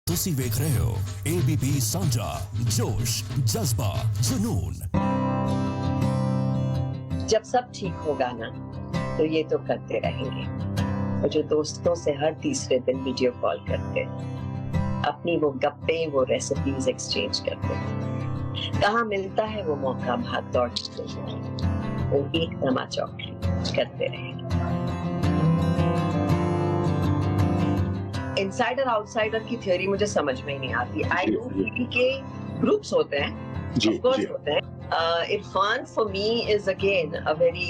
ਤੁਸੀਂ ਵੇਖ ਰਹੇ ਹੋ ABP ਸਾਂਝਾ जोश जज्बा जुनून। जब सब ठीक होगा ना तो ये तो करते रहेंगे। और जो दोस्तों से हर तीसरे दिन वीडियो कॉल करते अपनी वो गप्पे वो रेसिपीज एक्सचेंज करते, कहाँ मिलता है वो मौका भाग दौड़ वो एक तमाचा करते रहेंगे। इनसाइडर आउटसाइडर की थ्योरी मुझे समझ में ही नहीं आती। आई डू फील के ग्रुप्स होते हैं, ऑफ कोर्स होते हैं। Irfan for me is again a very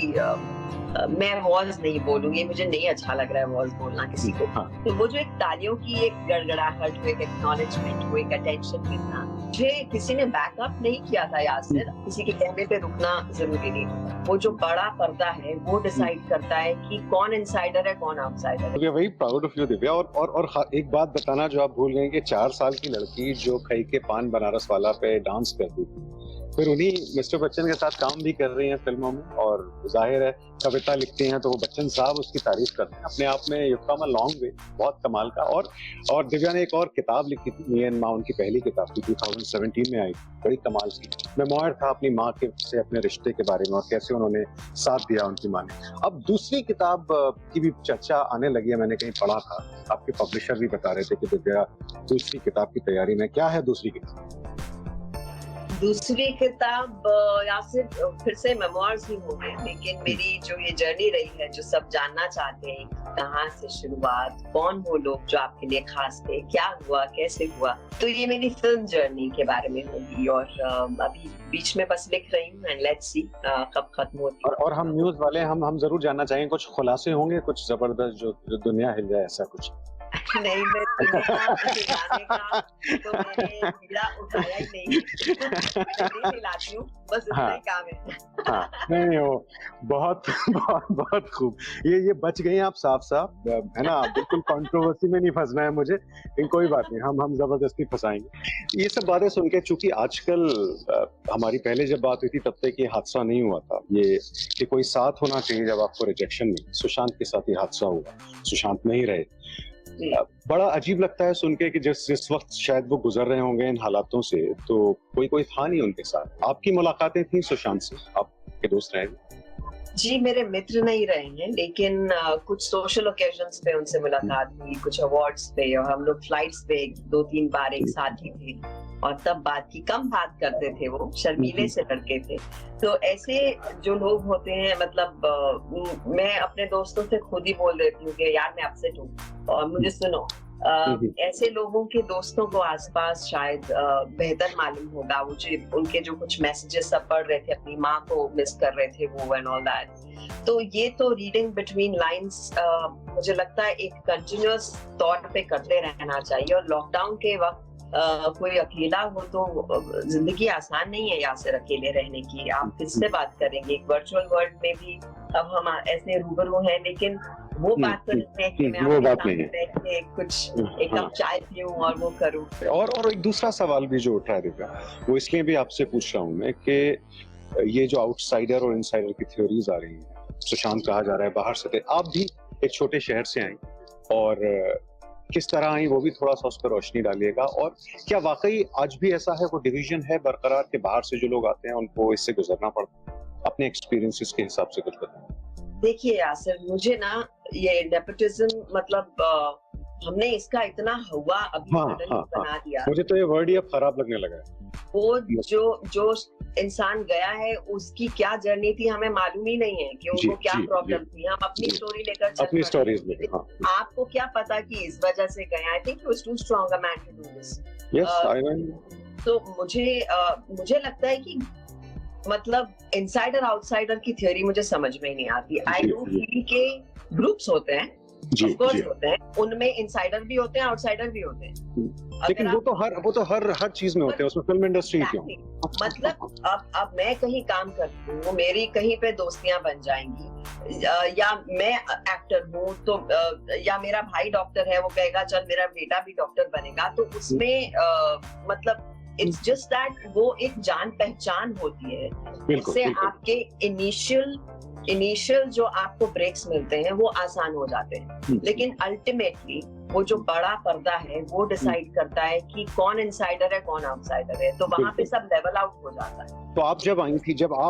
मैं वॉज नहीं बोलूंगी, मुझे नहीं अच्छा लग रहा है वॉज बोलना किसी को। तो वो जो एक तालियों की एक गड़गड़ाहट, वो एक एक्नॉलेजमेंट, वो एक अटेंशन मिलना, मुझे किसी ने बैकअप नहीं किया था यासिर, किसी के कहने पे रुकना जरूरी नहीं। वो जो बड़ा पर्दा है वो डिसाइड करता है कि कौन इनसाइडर है कौन आउटसाइडर है। Very proud of you Divya. और एक बात बताना जो आप भूल गए कि 4 साल की लड़की जो खई के पान बनारस वाला पे डांस करती थी, फिर उन्हीं मिस्टर बच्चन के साथ काम भी कर रही हैं फिल्मों में, और जाहिर है कविता लिखती हैं तो वो बच्चन साहब उसकी तारीफ करते हैं। अपने आप में युक्ता मा लॉन्ग वे, बहुत कमाल का। और दिव्या ने एक और किताब लिखी थी, मी एंड माँ, उनकी पहली किताब थी, 2017 में आई, बड़ी कमाल की मेमोयर था अपनी माँ के से अपने रिश्ते के बारे में और कैसे उन्होंने साथ दिया उनकी माँ ने। अब दूसरी किताब की भी चर्चा आने लगी है, मैंने कहीं पढ़ा था, आपके पब्लिशर भी बता रहे थे कि दिव्या दूसरी किताब की तैयारी में। क्या है दूसरी किताब? दूसरी किताब यासिर फिर से मेमोइर्स ही होंगे, लेकिन मेरी जो ये जर्नी रही है, जो सब जानना चाहते हैं, कहाँ से शुरुआत, कौन वो लोग जो आपके लिए खास थे, क्या हुआ, कैसे हुआ, तो ये मेरी फिल्म जर्नी के बारे में होगी। और अभी बीच में बस लिख रही हूँ एंड लेट्स सी कब खत्म होती है। और हम न्यूज वाले हम जरूर जानना चाहेंगे, कुछ खुलासे होंगे कुछ जबरदस्त जो दुनिया हिल जाए, ऐसा कुछ? नहीं, मैं हिलाने का तो मैंने हीरा उठाया ही नहीं, नहीं हिलाती हूँ, बस इतना ही काम है। हाँ, नहीं वो बहुत बहुत बहुत खूब। ये बच गई आप साफ है ना, बिल्कुल कंट्रोवर्सी में नहीं फंसना है मुझे, लेकिन कोई बात नहीं, हम जबरदस्ती फंसाएंगे। ये सब बातें सुन के, चूंकि आजकल हमारी पहले जब बात हुई थी तब तक ये हादसा नहीं हुआ था, ये कि कोई साथ होना चाहिए जब आपको रिजेक्शन मिली। सुशांत के साथ ये हादसा हुआ, सुशांत नहीं रहे। बड़ा अजीब लगता है सुन के कि जिस वक्त शायद वो गुजर रहे होंगे इन हालातों से, तो कोई था नहीं उनके साथ। आपकी मुलाकातें थी सुशांत से, आपके दोस्त रहे? जी, मेरे मित्र नहीं रहे हैं, लेकिन कुछ सोशल ओकेजन्स पे उनसे मुलाकात हुई, कुछ अवार्ड्स पे, और हम लोग फ्लाइट्स पे 2-3 बार एक साथ ही थे, और तब बात की, कम बात करते थे, वो शर्मीले से लड़के थे। तो ऐसे जो लोग होते हैं, मतलब मैं अपने दोस्तों से खुद ही बोल देती हूँ कि यार मैं अपसेट हूँ और मुझे सुनो। ऐसे लोगों के दोस्तों को आसपास शायद बेहतर मालूम होगा। वो जो उनके जो कुछ मैसेजेस सब पढ़ रहे थे, अपनी माँ को मिस कर रहे थे वो एंड ऑल दैट। तो ये तो रीडिंग बिटवीन लाइंस मुझे लगता है एक कंटिन्यूअस तौर पे करते रहना चाहिए। और लॉकडाउन के वक्त कोई अकेला हो तो जिंदगी आसान नहीं है यासिर अकेले रहने की। आप किससे बात करेंगे? एक वर्चुअल वर्ल्ड में भी अब हम ऐसे रूबरू हैं, लेकिन वो बात तो नहीं है कि मैं आपके सामने बैठ के कुछ एक कप चाय पीऊं और वो करूं। और एक दूसरा सवाल भी जो उठा है दिव्या, वो इसलिए भी आपसे पूछ रहा हूँ मैं कि ये जो आउटसाइडर और इनसाइडर की थ्योरीज आ रही हैं, सुशांत कहा जा रहा है बाहर से थे, आप भी एक छोटे शहर से आए, और किस तरह आई वो भी थोड़ा सा उस पर रोशनी डालिएगा। और क्या वाकई आज भी ऐसा है, वो डिवीजन है बरकरार के बाहर से जो लोग आते हैं उनको इससे गुजरना पड़ता है? अपने एक्सपीरियंसेस के हिसाब से कुछ बताएं। देखिए यासिर, मुझे ना ये नेपोटिज्म, मतलब हमने इसका इतना हुआ अभी बना दिया, मुझे तो ये वर्ड ही अब खराब लगने लगा है। वो जो इंसान गया है उसकी क्या जर्नी थी हमें मालूम ही नहीं है कि उनको क्या प्रॉब्लम थी। हम अपनी स्टोरी लेकर अपनी स्टोरीज लेकर, हाँ। आपको क्या पता कि इस वजह से गया? I think he was too strong a man to do this. Yes, I know. तो मुझे लगता है कि मतलब इनसाइडर आउटसाइडर की थ्योरी मुझे समझ में नहीं आती। आई डू फील के ग्रुप्स होते हैं, ऑफ कोर्स होते हैं, उनमें इनसाइडर भी होते हैं, आउटसाइडर भी होते हैं, लेकिन वो तो हर चीज में होते हैं, उसमें फिल्म इंडस्ट्री क्यों? मतलब अब मैं कहीं काम करती हूँ, मेरी कहीं पे दोस्तियां बन जाएंगी, या मैं एक्टर हूँ तो या मेरा भाई डॉक्टर है, वो कहेगा चल मेरा बेटा भी डॉक्टर बनेगा, तो उसमें मतलब इट्स जस्ट दैट वो एक जान पहचान होती है, जिससे आपके इनिशियल इनिशियल जो आपको ब्रेक्स मिलते हैं वो आसान हो जाते हैं, लेकिन अल्टीमेटली वो जो बड़ा पर्दा है वो डिसाइड करता है कि कौन इनसाइडर है कौन आउटसाइडर है, तो वहां पे सब लेवल आउट हो जाता है। तो आप जब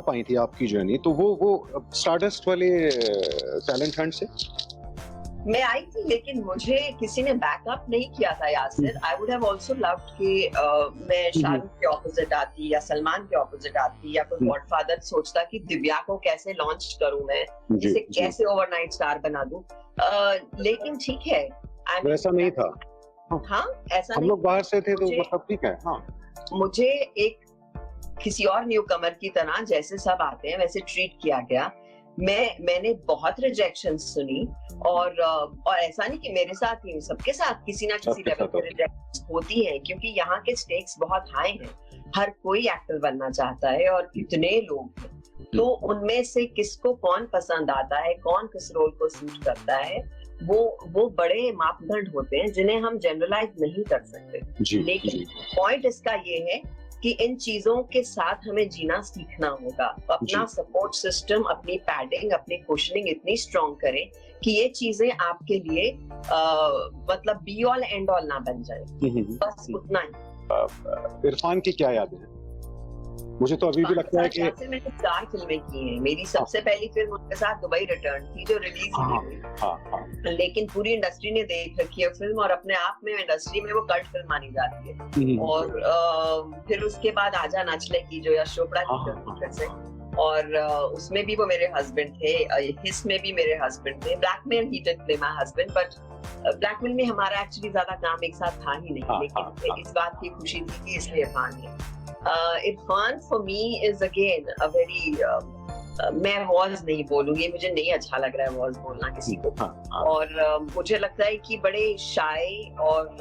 आई थी आपकी जर्नी, तो वो स्टारडस्ट वाले टैलेंट हंट से मैं आई थी, लेकिन मुझे किसी ने बैकअप नहीं किया था Yasir. I would have also loved कि मैं शाहरुख के ऑपोजिट आती या सलमान के ऑपोजिट आती या कोई गॉडफादर सोचता कि दिव्या को कैसे लॉन्च करूं मैं, इसे कैसे ओवरनाइट स्टार बना दूं, लेकिन ठीक है वैसा नहीं था। हाँ, ऐसा हम लोग बाहर से थे तो मतलब ठीक है। हाँ, मुझे एक किसी और न्यू कमर की तरह जैसे सब आते हैं वैसे ट्रीट किया गया। मैंने बहुत रिजेक्शन सुनी और ऐसा नहीं कि मेरे साथ ही, सबके साथ किसी ना किसी लेवल पे रिजेक्शन होती है, क्योंकि यहाँ के स्टेक्स बहुत हाई हैं। हर कोई एक्टर बनना चाहता है और कितने लोग हैं, तो उनमें से किसको कौन पसंद आता है, कौन किस रोल को सूट करता है, वो बड़े मापदंड होते हैं जिन्हें हम जनरलाइज नहीं कर सकते। लेकिन पॉइंट इसका ये है कि इन चीजों के साथ हमें जीना सीखना होगा। अपना सपोर्ट सिस्टम, अपनी पैडिंग, अपनी कुशनिंग इतनी स्ट्रॉन्ग करें कि ये चीजें आपके लिए मतलब बी ऑल एंड ऑल ना बन जाए, बस उतना ही। इरफान की क्या यादें हैं? मुझे तो अभी भी लगता है कि मैंने 4 फिल्में की हैं। मेरी सबसे पहली फिल्म उनके साथ दुबई रिटर्न थी जो रिलीज हुई, लेकिन पूरी इंडस्ट्री ने देख रखी है फिल्म और अपने आप में इंडस्ट्री में वो कल्ट फिल्म मानी जाती है। और फिर उसके बाद आजा नाचले की जो यश चोपड़ा की फिल्म थी, और उसमें भी वो मेरे हस्बैंड थे, हिस में भी मेरे हस्बैंड थे। Blackmail he did play my husband, but blackmail में हमारा एक्चुअली ज्यादा काम एक साथ था ही नहीं, लेकिन इस बात की खुशी थी कि इसलिए इरफान है। Irfan for me is again a very, मैं वॉज नहीं बोलूंगी, मुझे नहीं अच्छा लग रहा है वॉज बोलना किसी को, और मुझे लगता है कि बड़े शाय और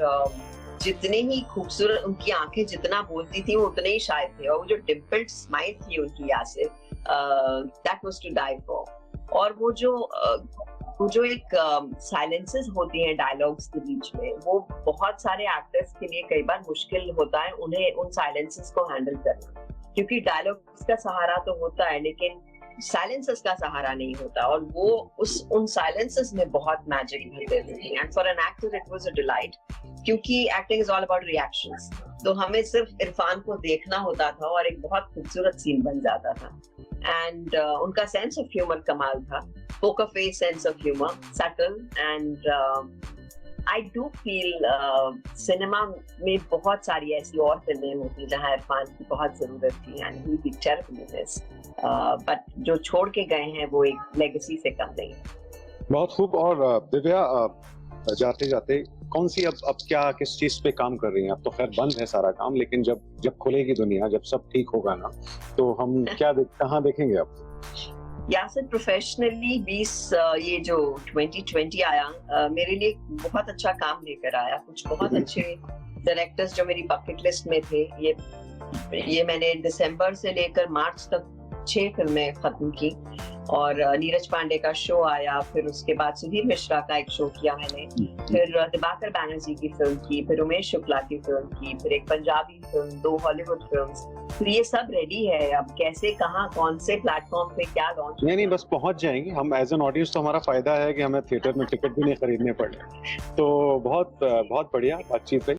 जितने ही खूबसूरत उनकी आंखें जितना बोलती थी वो उतने ही शाय थे, और वो जो डिम्पल्ड स्माइल थी उनकी Yasir, that was to die for. और वो जो एक साइलेंसेस होती हैं डायलॉग्स के बीच में, वो बहुत सारे एक्टर्स के लिए कई बार मुश्किल होता है उन्हें उन साइलेंसेस को हैंडल करना, क्योंकि डायलॉग्स का सहारा तो होता है लेकिन साइलेंसेस का सहारा नहीं होता, और वो उन साइलेंसेस में बहुत मैजिक भर देते थे। And for an actor it was a delight, क्योंकि acting is all about reactions, तो हमें सिर्फ इरफान को देखना होता था और एक बहुत खूबसूरत सीन बन जाता था। एंड उनका सेंस ऑफ ह्यूमर कमाल था, poker face sense of humour, subtle, and I do feel cinema में बहुत सारी ऐसी और फिल्में होती जहां इरफान की बहुत जरूरत थी, and he be terribly missed, but जो छोड़ के गए हैं वो एक लेगेसी से कम नहीं। बहुत खूब। और दिव्या, जाते जाते कौन सी अब क्या किस चीज पे काम कर रही हैं? अब तो खैर बंद है सारा काम, लेकिन जब खुलेगी दुनिया, जब सब ठीक होगा ना, तो हम कहाँ देखेंगे अब? यासिर, प्रोफेशनली ये जो 2020 आया मेरे लिए बहुत अच्छा काम लेकर आया। कुछ बहुत अच्छे डायरेक्टर्स जो मेरी बकेट लिस्ट में थे, ये मैंने दिसंबर से लेकर मार्च तक 6 फिल्में खत्म की, और नीरज पांडे का शो आया, फिर उसके बाद सुधीर मिश्रा का एक शो किया मैंने, फिर दिवाकर बैनर्जी की फिल्म की, फिर उमेश शुक्ला की फिल्म की, फिर एक पंजाबी फिल्म, 2 हॉलीवुड फिल्म्स। तो ये सब रेडी है, अब कैसे, कहाँ, कौन से प्लेटफॉर्म पे क्या लॉन्च? नहीं, बस पहुंच जाएंगे हम एज एन ऑडियंस। तो हमारा फायदा है कि हमें थिएटर में टिकट भी नहीं खरीदने पड़े। तो बहुत बहुत बढ़िया बातचीत है।